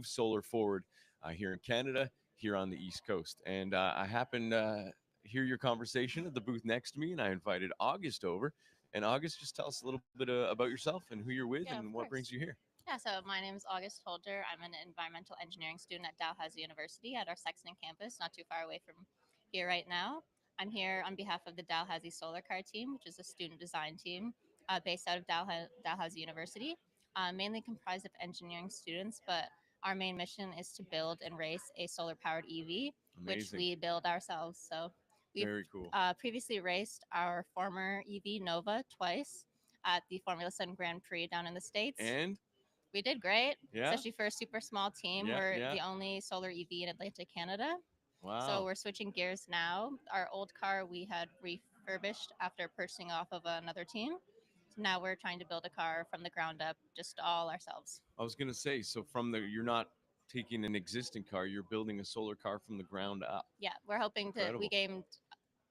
move solar forward here in Canada, here on the East Coast. And I happened to hear your conversation at the booth next to me, and I invited August over. And August, just tell us a little bit about yourself and who you're with Yeah, and of what brings course. you here. Yeah, so my name is August Holder. I'm an environmental engineering student at Dalhousie University at our Sexton campus, not too far away from here right now. I'm here on behalf of the Dalhousie Solar Car team, which is a student design team based out of Dalhousie University, mainly comprised of engineering students, but our main mission is to build and race a solar powered EV, which Amazing. we build ourselves. So we've Very cool. previously raced our former EV Nova twice at the Formula Sun Grand Prix down in the States. And We did great, yeah, especially for a super small team. yeah, We're yeah. the only solar EV in Atlantic Canada. So Wow. we're switching gears now. Our old car we had refurbished after purchasing off of another team. So now we're trying to build a car from the ground up, just all ourselves. I was gonna say, so from the you're not taking an existing car, you're building a solar car from the ground up. Yeah, we're hoping to. We Incredible. gained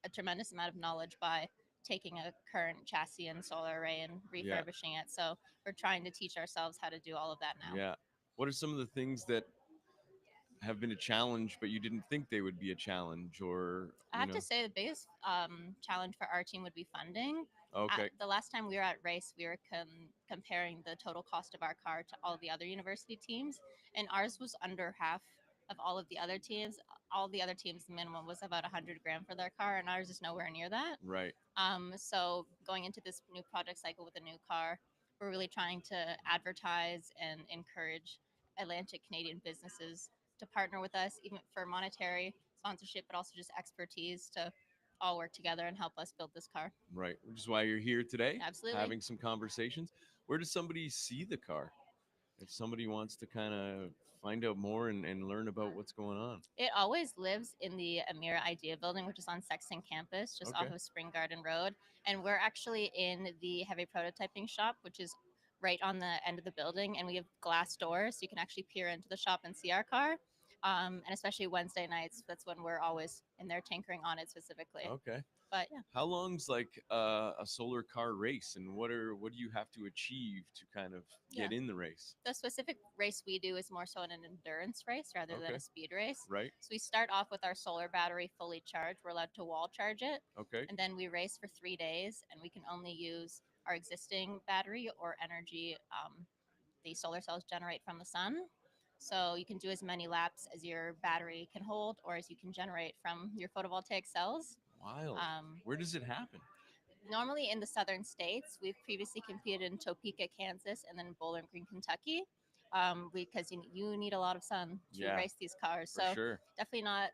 a tremendous amount of knowledge by taking a current chassis and solar array and Yeah, refurbishing it. So we're trying to teach ourselves how to do all of that now. yeah. What are some of the things that have been a challenge, but you didn't think they would be a challenge, or I have to say the biggest challenge for our team would be funding. Okay, The last time we were at race, we were comparing the total cost of our car to all the other university teams, and ours was under half of all of the other teams. All the other teams, the minimum was about 100 grand for their car, and ours is nowhere near that. right, So going into this new project cycle with a new car, we're really trying to advertise and encourage Atlantic Canadian businesses to partner with us, even for monetary sponsorship, but also just expertise to all work together and help us build this car. right. Which is why you're here today, Absolutely. having some conversations. Where does somebody see the car? If somebody wants to kind of find out more and learn about what's going on. It always lives in the Amira Idea Building, which is on Sexton campus, just off Okay. of Spring Garden Road. And we're actually in the heavy prototyping shop, which is right on the end of the building. And we have glass doors, so you can actually peer into the shop and see our car. And especially Wednesday nights, that's when we're always in there tinkering on it specifically. Okay. But yeah, How long's like a solar car race, and what do you have to achieve to kind of yeah. get in the race? The specific race we do is more so an endurance race rather than Okay. a speed race. Right. So we start off with our solar battery fully charged. We're allowed to wall charge it. Okay. And then we race for 3 days, and we can only use our existing battery or energy the solar cells generate from the sun. So you can do as many laps as your battery can hold or as you can generate from your photovoltaic cells. Wild. Um, Where does it happen? Normally in the southern states, we've previously competed in Topeka, Kansas, and then Bowling Green, Kentucky, because you need a lot of sun to Yeah, race these cars. for So sure. definitely not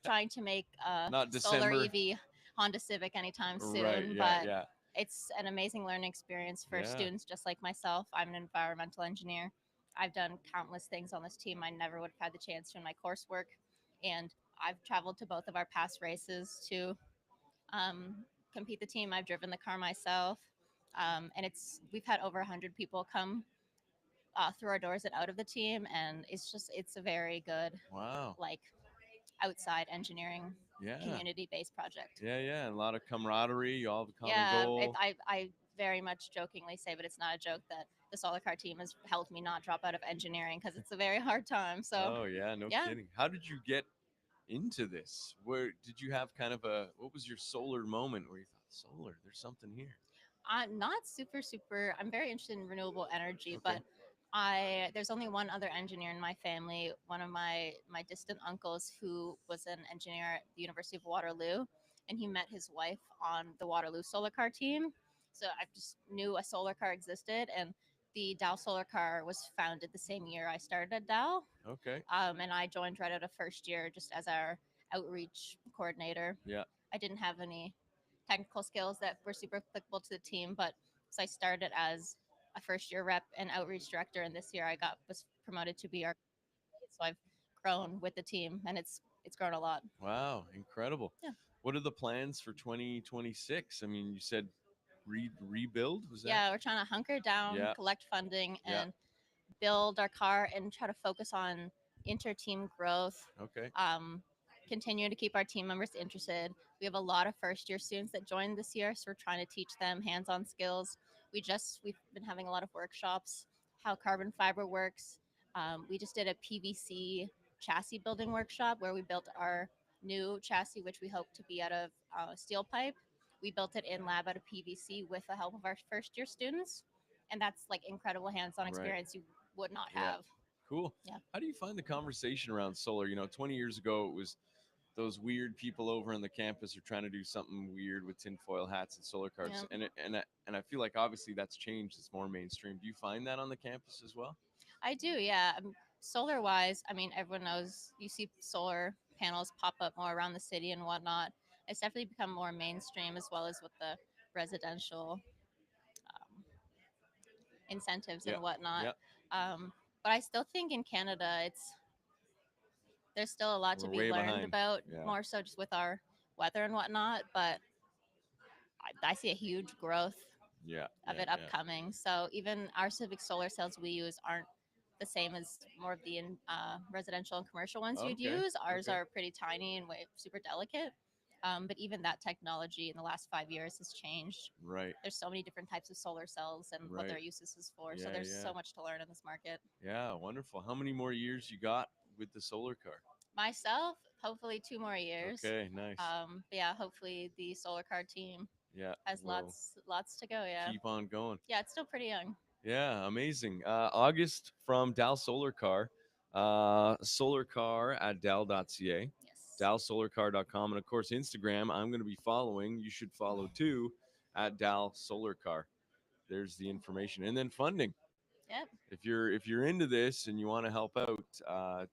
trying to make a Not solar December. EV Honda Civic anytime Right. soon, Yeah. but Yeah. it's an amazing learning experience for Yeah. students just like myself. I'm an environmental engineer. I've done countless things on this team I never would have had the chance to in my coursework, and I've traveled to both of our past races to um, compete the team. I've driven the car myself, and we've had over 100 people come through our doors and out of the team, and it's a very good Wow. like outside engineering Yeah. community based project. Yeah. Yeah. And a lot of camaraderie. You all have a common Yeah, goal. I very much jokingly say, but it's not a joke that the solar car team has helped me not drop out of engineering because it's a very hard time. So Oh yeah. No yeah, kidding. How did you get into this? Where did you have kind of a what was your solar moment where you thought solar? There's something here. I'm not super. I'm very interested in renewable energy, Okay. but I there's only one other engineer in my family. One of my distant uncles who was an engineer at the University of Waterloo, and he met his wife on the Waterloo Solar Car team. So I just knew a solar car existed, and the Dow Solar Car was founded the same year I started at Dow, Okay. and I joined right out of first year just as our outreach coordinator. Yeah. I didn't have any technical skills that were super applicable to the team, but so I started as a first year rep and outreach director, and this year I got was promoted to be our lead. So I've grown with the team, and it's grown a lot. Wow. Incredible. Yeah, What are the plans for 2026? I mean, you said rebuild. Was that? yeah, we're trying to hunker down, Yeah. collect funding, Yeah. and build our car, and try to focus on inter-team growth. Okay. Um, Continue to keep our team members interested. We have a lot of first year students that joined this year, so we're trying to teach them hands-on skills. We've been having a lot of workshops, how carbon fiber works, We just did a PVC chassis building workshop where we built our new chassis, which we hope to be out of steel pipe. We built it in lab out of PVC with the help of our first year students. And that's like incredible hands on Right. experience you would not Yeah. have. Cool. Yeah. How do you find the conversation around solar? 20 years ago, it was those weird people over on the campus are trying to do something weird with tinfoil hats and solar cars, Yeah. and I feel like obviously that's changed. It's more mainstream. Do you find that on the campus as well? I do, yeah. Solar wise, I mean, everyone knows you see solar panels pop up more around the city and whatnot. It's definitely become more mainstream as well as with the residential um, incentives Yeah, and whatnot. yeah. But I still think in Canada, there's still a lot to We're be way learned behind. about, Yeah, more so just with our weather and whatnot. But I see a huge growth yeah, of yeah, it yeah. upcoming. So even our Civic solar cells we use aren't the same as more of the residential and commercial ones you'd Okay, use. Ours okay. are pretty tiny and super delicate. But even that technology in the last 5 years has changed. Right, There's so many different types of solar cells and what right. their uses is for. So Yeah, there's yeah, so much to learn in this market. yeah. Wonderful. How many more years you got with the solar car? Myself, hopefully 2 more years. Okay, nice. But yeah, hopefully the solar car team Yeah, has we'll lots to go. Yeah, keep on going. yeah, it's still pretty young. Yeah, amazing. August from Dal Solar Car, solar car at dal.ca, Yes. dalsolarcar.com, and of course, Instagram. I'm going to be following. You should follow too at Dal Solar Car. There's the information. And then funding. Yep. If you're into this and you want to help out,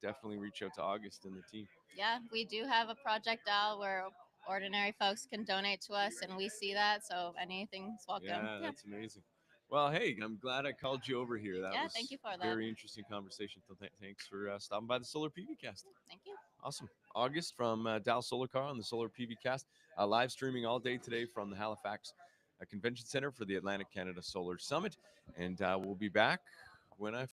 definitely reach out to August and the team. Yeah, we do have a project out where ordinary folks can donate to us, and we see that. So anything's welcome. Yeah, Yeah. that's amazing. Well, hey, I'm glad I called you over here. That Yeah. Thank was you for that. very interesting conversation. So thanks for stopping by the Solar PV Cast. Thank you. Awesome. August from Dow Solar Car on the Solar PV Cast, live streaming all day today from the Halifax Convention Center for the Atlantic Canada Solar Summit. And we'll be back when I